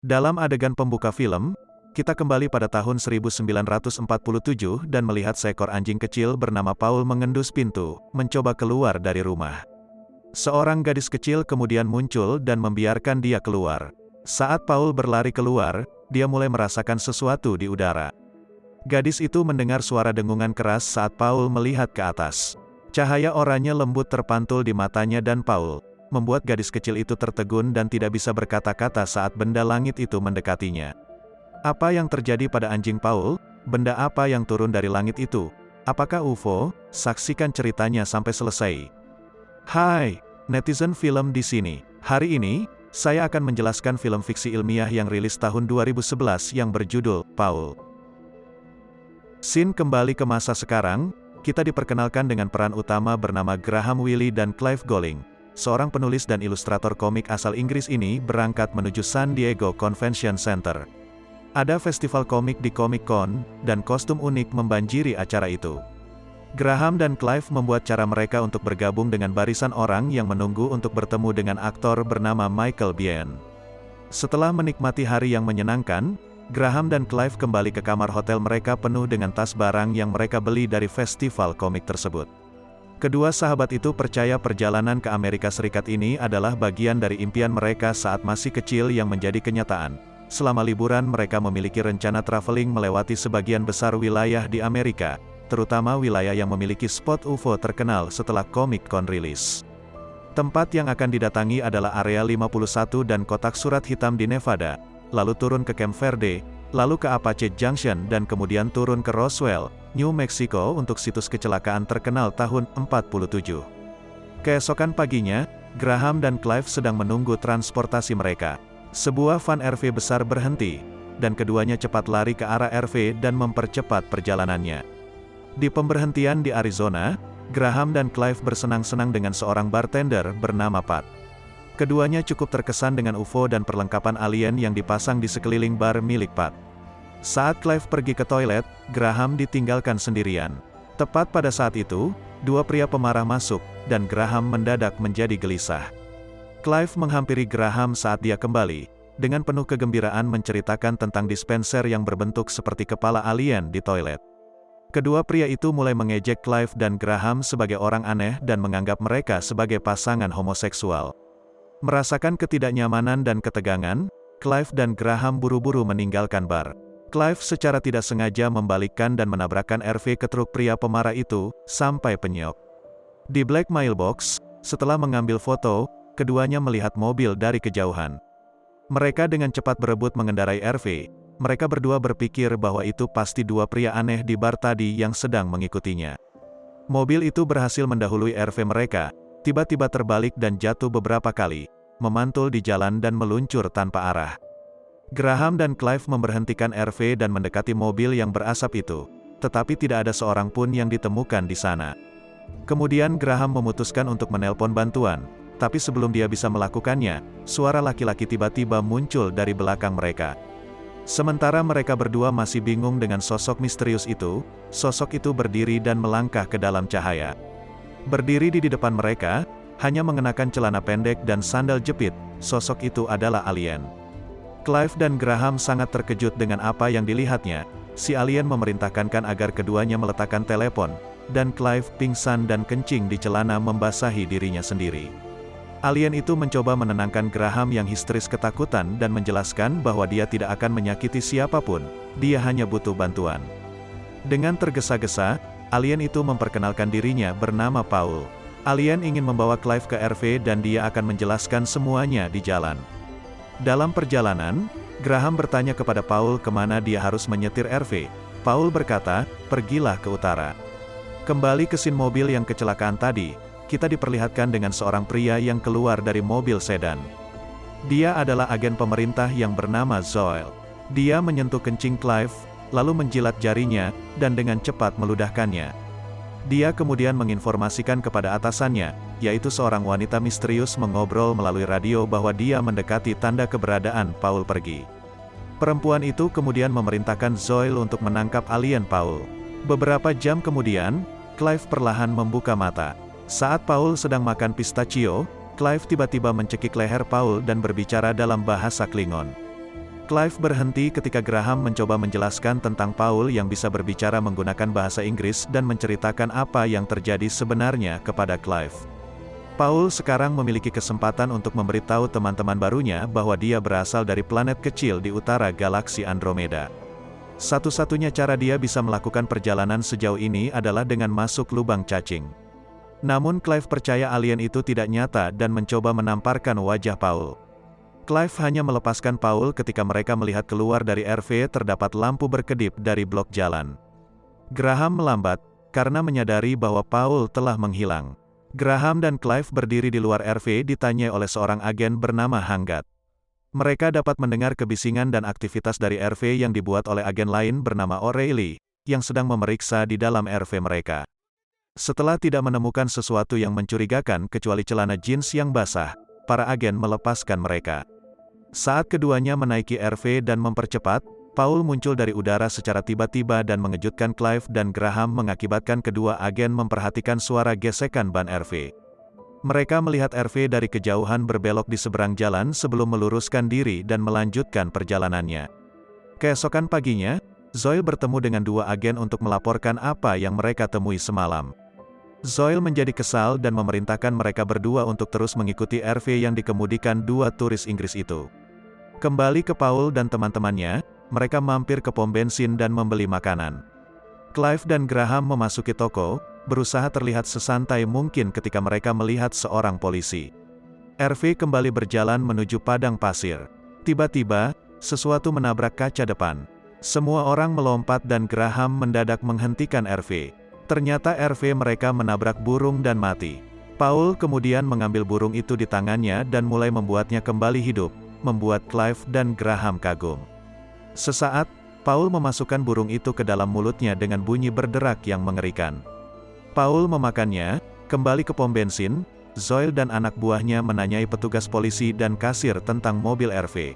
Dalam adegan pembuka film, kita kembali pada tahun 1947 dan melihat seekor anjing kecil bernama Paul mengendus pintu, mencoba keluar dari rumah. Seorang gadis kecil kemudian muncul dan membiarkan dia keluar. Saat Paul berlari keluar, dia mulai merasakan sesuatu di udara. Gadis itu mendengar suara dengungan keras saat Paul melihat ke atas. Cahaya oranye lembut terpantul di matanya dan Paul, membuat gadis kecil itu tertegun dan tidak bisa berkata-kata saat benda langit itu mendekatinya. Apa yang terjadi pada anjing Paul? Benda apa yang turun dari langit itu? Apakah UFO? Saksikan ceritanya sampai selesai. Hai, netizen film di sini. Hari ini, saya akan menjelaskan film fiksi ilmiah yang rilis tahun 2011 yang berjudul Paul. Scene kembali ke masa sekarang, kita diperkenalkan dengan peran utama bernama Graham Wiley dan Clive Goling. Seorang penulis dan ilustrator komik asal Inggris ini berangkat menuju San Diego Convention Center. Ada festival komik di Comic Con, dan kostum unik membanjiri acara itu. Graham dan Clive membuat cara mereka untuk bergabung dengan barisan orang yang menunggu untuk bertemu dengan aktor bernama Michael Biehn. Setelah menikmati hari yang menyenangkan, Graham dan Clive kembali ke kamar hotel mereka penuh dengan tas barang yang mereka beli dari festival komik tersebut. Kedua sahabat itu percaya perjalanan ke Amerika Serikat ini adalah bagian dari impian mereka saat masih kecil yang menjadi kenyataan. Selama liburan mereka memiliki rencana traveling melewati sebagian besar wilayah di Amerika, terutama wilayah yang memiliki spot UFO terkenal setelah Comic Con rilis. Tempat yang akan didatangi adalah Area 51 dan kotak surat hitam di Nevada, lalu turun ke Camp Verde, lalu ke Apache Junction dan kemudian turun ke Roswell, New Mexico untuk situs kecelakaan terkenal tahun 47. Keesokan paginya, Graham dan Clive sedang menunggu transportasi mereka. Sebuah van RV besar berhenti, dan keduanya cepat lari ke arah RV dan mempercepat perjalanannya. Di pemberhentian di Arizona, Graham dan Clive bersenang-senang dengan seorang bartender bernama Pat. Keduanya cukup terkesan dengan UFO dan perlengkapan alien yang dipasang di sekeliling bar milik Pat. Saat Clive pergi ke toilet, Graham ditinggalkan sendirian. Tepat pada saat itu, dua pria pemarah masuk, dan Graham mendadak menjadi gelisah. Clive menghampiri Graham saat dia kembali, dengan penuh kegembiraan menceritakan tentang dispenser yang berbentuk seperti kepala alien di toilet. Kedua pria itu mulai mengejek Clive dan Graham sebagai orang aneh dan menganggap mereka sebagai pasangan homoseksual. Merasakan ketidaknyamanan dan ketegangan, Clive dan Graham buru-buru meninggalkan bar. Clive secara tidak sengaja membalikkan dan menabrakkan RV ke truk pria pemarah itu, sampai penyok. Di Black Mailbox, setelah mengambil foto, keduanya melihat mobil dari kejauhan. Mereka dengan cepat berebut mengendarai RV, mereka berdua berpikir bahwa itu pasti dua pria aneh di bar tadi yang sedang mengikutinya. Mobil itu berhasil mendahului RV mereka, tiba-tiba terbalik dan jatuh beberapa kali, memantul di jalan dan meluncur tanpa arah. Graham dan Clive memberhentikan RV dan mendekati mobil yang berasap itu, tetapi tidak ada seorang pun yang ditemukan di sana. Kemudian Graham memutuskan untuk menelpon bantuan, tapi sebelum dia bisa melakukannya, suara laki-laki tiba-tiba muncul dari belakang mereka. Sementara mereka berdua masih bingung dengan sosok misterius itu, sosok itu berdiri dan melangkah ke dalam cahaya. Berdiri di depan mereka, hanya mengenakan celana pendek dan sandal jepit, sosok itu adalah alien. Clive dan Graham sangat terkejut dengan apa yang dilihatnya. Si alien memerintahkan agar keduanya meletakkan telepon, dan Clive pingsan dan kencing di celana membasahi dirinya sendiri. Alien itu mencoba menenangkan Graham yang histeris ketakutan dan menjelaskan bahwa dia tidak akan menyakiti siapapun, dia hanya butuh bantuan. Dengan tergesa-gesa, alien itu memperkenalkan dirinya bernama Paul. Alien ingin membawa Clive ke RV dan dia akan menjelaskan semuanya di jalan. Dalam perjalanan, Graham bertanya kepada Paul kemana dia harus menyetir RV. Paul berkata, pergilah ke utara. Kembali ke scene mobil yang kecelakaan tadi, kita diperlihatkan dengan seorang pria yang keluar dari mobil sedan. Dia adalah agen pemerintah yang bernama Zoel. Dia menyentuh kencing Clive, lalu menjilat jarinya, dan dengan cepat meludahkannya. Dia kemudian menginformasikan kepada atasannya, yaitu seorang wanita misterius mengobrol melalui radio bahwa dia mendekati tanda keberadaan Paul pergi. Perempuan itu kemudian memerintahkan Zoel untuk menangkap alien Paul. Beberapa jam kemudian, Clive perlahan membuka mata. Saat Paul sedang makan pistachio, Clive tiba-tiba mencekik leher Paul dan berbicara dalam bahasa Klingon. Clive berhenti ketika Graham mencoba menjelaskan tentang Paul yang bisa berbicara menggunakan bahasa Inggris dan menceritakan apa yang terjadi sebenarnya kepada Clive. Paul sekarang memiliki kesempatan untuk memberitahu teman-teman barunya bahwa dia berasal dari planet kecil di utara galaksi Andromeda. Satu-satunya cara dia bisa melakukan perjalanan sejauh ini adalah dengan masuk lubang cacing. Namun Clive percaya alien itu tidak nyata dan mencoba menamparkan wajah Paul. Clive hanya melepaskan Paul ketika mereka melihat keluar dari RV terdapat lampu berkedip dari blok jalan. Graham melambat, karena menyadari bahwa Paul telah menghilang. Graham dan Clive berdiri di luar RV ditanyai oleh seorang agen bernama Hanggat. Mereka dapat mendengar kebisingan dan aktivitas dari RV yang dibuat oleh agen lain bernama O'Reilly, yang sedang memeriksa di dalam RV mereka. Setelah tidak menemukan sesuatu yang mencurigakan kecuali celana jeans yang basah, para agen melepaskan mereka. Saat keduanya menaiki RV dan mempercepat, Paul muncul dari udara secara tiba-tiba dan mengejutkan Clive dan Graham mengakibatkan kedua agen memperhatikan suara gesekan ban RV. Mereka melihat RV dari kejauhan berbelok di seberang jalan sebelum meluruskan diri dan melanjutkan perjalanannya. Keesokan paginya, Zoil bertemu dengan dua agen untuk melaporkan apa yang mereka temui semalam. Zoil menjadi kesal dan memerintahkan mereka berdua untuk terus mengikuti RV yang dikemudikan dua turis Inggris itu. Kembali ke Paul dan teman-temannya, mereka mampir ke pom bensin dan membeli makanan. Clive dan Graham memasuki toko, berusaha terlihat sesantai mungkin ketika mereka melihat seorang polisi. RV kembali berjalan menuju padang pasir. Tiba-tiba, sesuatu menabrak kaca depan. Semua orang melompat dan Graham mendadak menghentikan RV. Ternyata RV mereka menabrak burung dan mati. Paul kemudian mengambil burung itu di tangannya dan mulai membuatnya kembali hidup, membuat Clive dan Graham kagum. Sesaat, Paul memasukkan burung itu ke dalam mulutnya dengan bunyi berderak yang mengerikan. Paul memakannya, kembali ke pom bensin. Zoil dan anak buahnya menanyai petugas polisi dan kasir tentang mobil RV.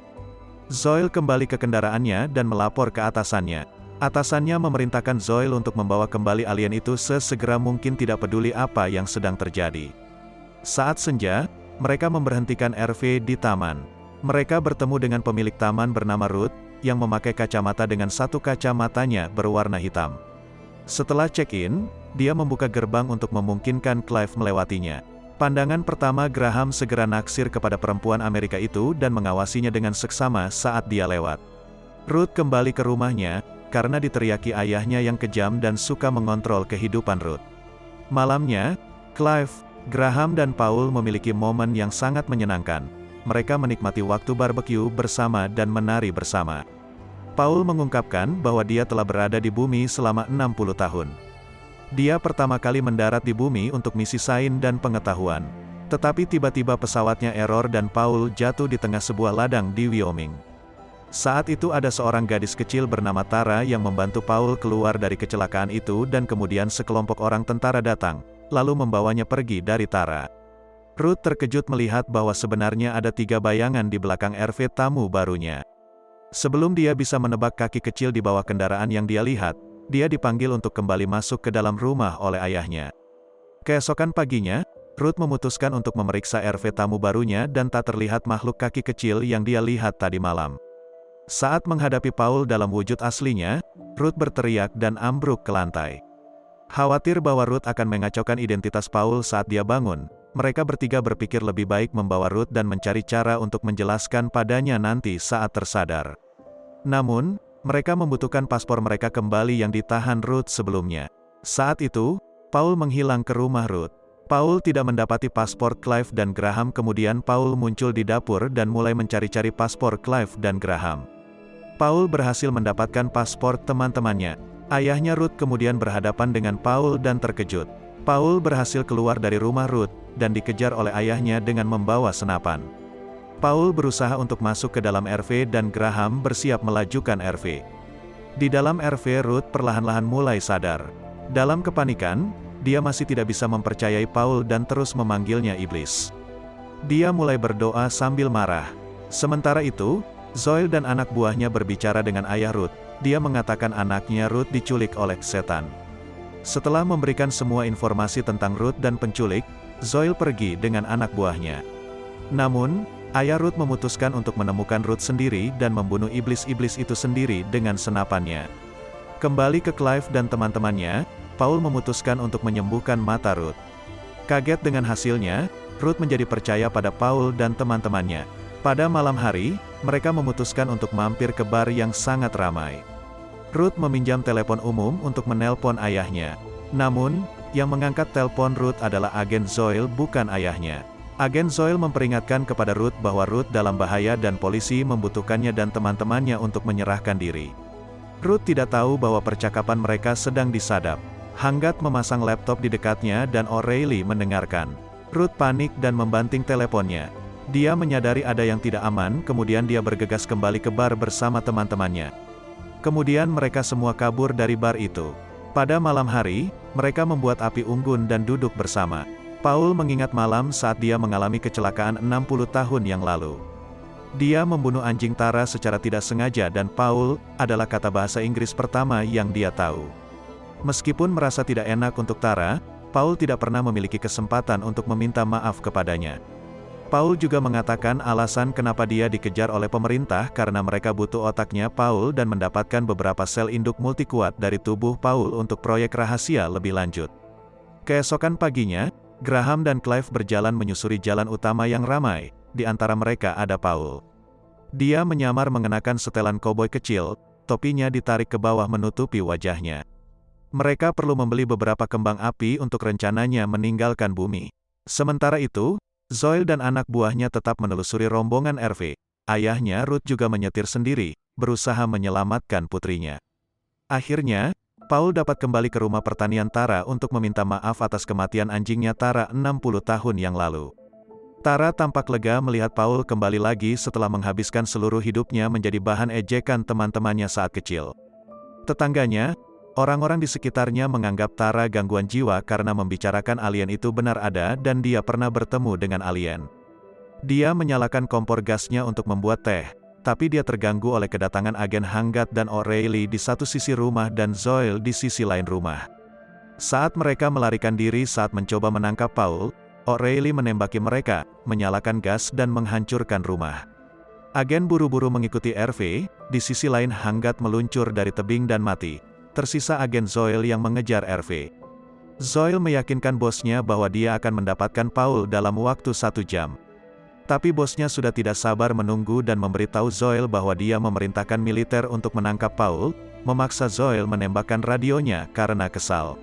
Zoil kembali ke kendaraannya dan melapor ke atasannya. Atasannya memerintahkan Zoil untuk membawa kembali alien itu sesegera mungkin, tidak peduli apa yang sedang terjadi. Saat senja, mereka memberhentikan RV di taman. Mereka bertemu dengan pemilik taman bernama Ruth, yang memakai kacamata dengan satu kacamatanya berwarna hitam. Setelah check-in, dia membuka gerbang untuk memungkinkan Clive melewatinya. Pandangan pertama Graham segera naksir kepada perempuan Amerika itu dan mengawasinya dengan seksama saat dia lewat. Ruth kembali ke rumahnya, karena diteriaki ayahnya yang kejam dan suka mengontrol kehidupan Ruth. Malamnya, Clive, Graham dan Paul memiliki momen yang sangat menyenangkan. Mereka menikmati waktu barbeque bersama dan menari bersama. Paul mengungkapkan bahwa dia telah berada di bumi selama 60 tahun. Dia pertama kali mendarat di bumi untuk misi sains dan pengetahuan. Tetapi tiba-tiba pesawatnya error dan Paul jatuh di tengah sebuah ladang di Wyoming. Saat itu ada seorang gadis kecil bernama Tara yang membantu Paul keluar dari kecelakaan itu dan kemudian sekelompok orang tentara datang, lalu membawanya pergi dari Tara. Ruth terkejut melihat bahwa sebenarnya ada 3 bayangan di belakang RV tamu barunya. Sebelum dia bisa menebak kaki kecil di bawah kendaraan yang dia lihat, dia dipanggil untuk kembali masuk ke dalam rumah oleh ayahnya. Keesokan paginya, Ruth memutuskan untuk memeriksa RV tamu barunya dan tak terlihat makhluk kaki kecil yang dia lihat tadi malam. Saat menghadapi Paul dalam wujud aslinya, Ruth berteriak dan ambruk ke lantai. Khawatir bahwa Ruth akan mengacaukan identitas Paul saat dia bangun, mereka bertiga berpikir lebih baik membawa Ruth dan mencari cara untuk menjelaskan padanya nanti saat tersadar. Namun, mereka membutuhkan paspor mereka kembali yang ditahan Ruth sebelumnya. Saat itu, Paul menghilang ke rumah Ruth. Paul tidak mendapati paspor Clive dan Graham, kemudian Paul muncul di dapur dan mulai mencari-cari paspor Clive dan Graham. Paul berhasil mendapatkan paspor teman-temannya. Ayahnya Ruth kemudian berhadapan dengan Paul dan terkejut. Paul berhasil keluar dari rumah Ruth, dan dikejar oleh ayahnya dengan membawa senapan. Paul berusaha untuk masuk ke dalam RV dan Graham bersiap melajukan RV. Di dalam RV Ruth perlahan-lahan mulai sadar. Dalam kepanikan, dia masih tidak bisa mempercayai Paul dan terus memanggilnya iblis. Dia mulai berdoa sambil marah. Sementara itu, Zoil dan anak buahnya berbicara dengan ayah Ruth. Dia mengatakan anaknya Ruth diculik oleh setan. Setelah memberikan semua informasi tentang Ruth dan penculik, Zoil pergi dengan anak buahnya. Namun, Ayah Ruth memutuskan untuk menemukan Ruth sendiri dan membunuh iblis-iblis itu sendiri dengan senapannya. Kembali ke Clive dan teman-temannya, Paul memutuskan untuk menyembuhkan mata Ruth. Kaget dengan hasilnya, Ruth menjadi percaya pada Paul dan teman-temannya. Pada malam hari, mereka memutuskan untuk mampir ke bar yang sangat ramai. Ruth meminjam telepon umum untuk menelpon ayahnya. Namun, yang mengangkat telepon Ruth adalah agen Zoil, bukan ayahnya. Agen Zoil memperingatkan kepada Ruth bahwa Ruth dalam bahaya dan polisi membutuhkannya dan teman-temannya untuk menyerahkan diri. Ruth tidak tahu bahwa percakapan mereka sedang disadap. Hanggat memasang laptop di dekatnya dan O'Reilly mendengarkan. Ruth panik dan membanting teleponnya. Dia menyadari ada yang tidak aman, kemudian dia bergegas kembali ke bar bersama teman-temannya. Kemudian mereka semua kabur dari bar itu. Pada malam hari, mereka membuat api unggun dan duduk bersama. Paul mengingat malam saat dia mengalami kecelakaan 60 tahun yang lalu. Dia membunuh anjing Tara secara tidak sengaja dan Paul adalah kata bahasa Inggris pertama yang dia tahu. Meskipun merasa tidak enak untuk Tara, Paul tidak pernah memiliki kesempatan untuk meminta maaf kepadanya. Paul juga mengatakan alasan kenapa dia dikejar oleh pemerintah karena mereka butuh otaknya Paul dan mendapatkan beberapa sel induk multikuat dari tubuh Paul untuk proyek rahasia lebih lanjut. Keesokan paginya, Graham dan Clive berjalan menyusuri jalan utama yang ramai, di antara mereka ada Paul. Dia menyamar mengenakan setelan koboi kecil, topinya ditarik ke bawah menutupi wajahnya. Mereka perlu membeli beberapa kembang api untuk rencananya meninggalkan bumi. Sementara itu, Zoil dan anak buahnya tetap menelusuri rombongan RV. Ayahnya Ruth juga menyetir sendiri, berusaha menyelamatkan putrinya. Akhirnya, Paul dapat kembali ke rumah pertanian Tara untuk meminta maaf atas kematian anjingnya Tara 60 tahun yang lalu. Tara tampak lega melihat Paul kembali lagi setelah menghabiskan seluruh hidupnya menjadi bahan ejekan teman-temannya saat kecil. Tetangganya, orang-orang di sekitarnya menganggap Tara gangguan jiwa karena membicarakan alien itu benar ada dan dia pernah bertemu dengan alien. Dia menyalakan kompor gasnya untuk membuat teh. Tapi dia terganggu oleh kedatangan agen Hanggat dan O'Reilly di satu sisi rumah dan Zoil di sisi lain rumah. Saat mereka melarikan diri saat mencoba menangkap Paul, O'Reilly menembaki mereka, menyalakan gas dan menghancurkan rumah. Agen buru-buru mengikuti RV, di sisi lain Hanggat meluncur dari tebing dan mati. Tersisa agen Zoil yang mengejar RV. Zoil meyakinkan bosnya bahwa dia akan mendapatkan Paul dalam waktu 1 jam. Tapi bosnya sudah tidak sabar menunggu dan memberitahu Zoil bahwa dia memerintahkan militer untuk menangkap Paul, memaksa Zoil menembakkan radionya karena kesal.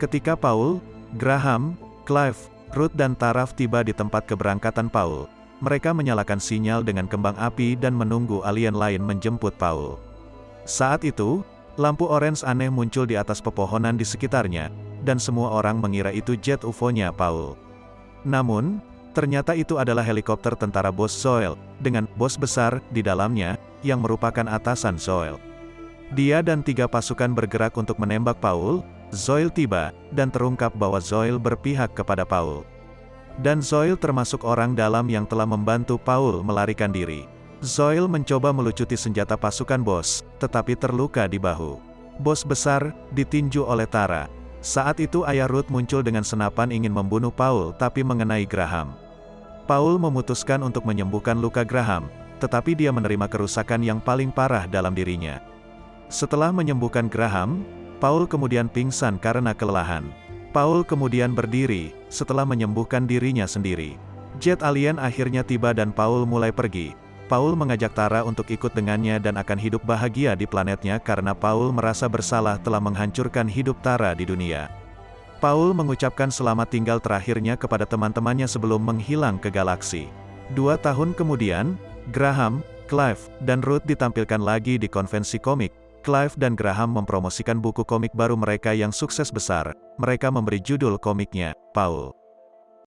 Ketika Paul, Graham, Clive, Ruth dan Taraf tiba di tempat keberangkatan Paul, mereka menyalakan sinyal dengan kembang api dan menunggu alien lain menjemput Paul. Saat itu, lampu orange aneh muncul di atas pepohonan di sekitarnya, dan semua orang mengira itu jet UFO-nya Paul. Namun, ternyata itu adalah helikopter tentara bos Zoil, dengan bos besar di dalamnya, yang merupakan atasan Zoil. Dia dan 3 pasukan bergerak untuk menembak Paul. Zoil tiba, dan terungkap bahwa Zoil berpihak kepada Paul. Dan Zoil termasuk orang dalam yang telah membantu Paul melarikan diri. Zoil mencoba melucuti senjata pasukan bos, tetapi terluka di bahu. Bos besar ditinju oleh Tara. Saat itu ayah Ruth muncul dengan senapan ingin membunuh Paul tapi mengenai Graham. Paul memutuskan untuk menyembuhkan luka Graham, tetapi dia menerima kerusakan yang paling parah dalam dirinya. Setelah menyembuhkan Graham, Paul kemudian pingsan karena kelelahan. Paul kemudian berdiri, setelah menyembuhkan dirinya sendiri. Jet alien akhirnya tiba dan Paul mulai pergi. Paul mengajak Tara untuk ikut dengannya dan akan hidup bahagia di planetnya karena Paul merasa bersalah telah menghancurkan hidup Tara di dunia. Paul mengucapkan selamat tinggal terakhirnya kepada teman-temannya sebelum menghilang ke galaksi. 2 tahun kemudian, Graham, Clive, dan Ruth ditampilkan lagi di konvensi komik. Clive dan Graham mempromosikan buku komik baru mereka yang sukses besar. Mereka memberi judul komiknya, Paul.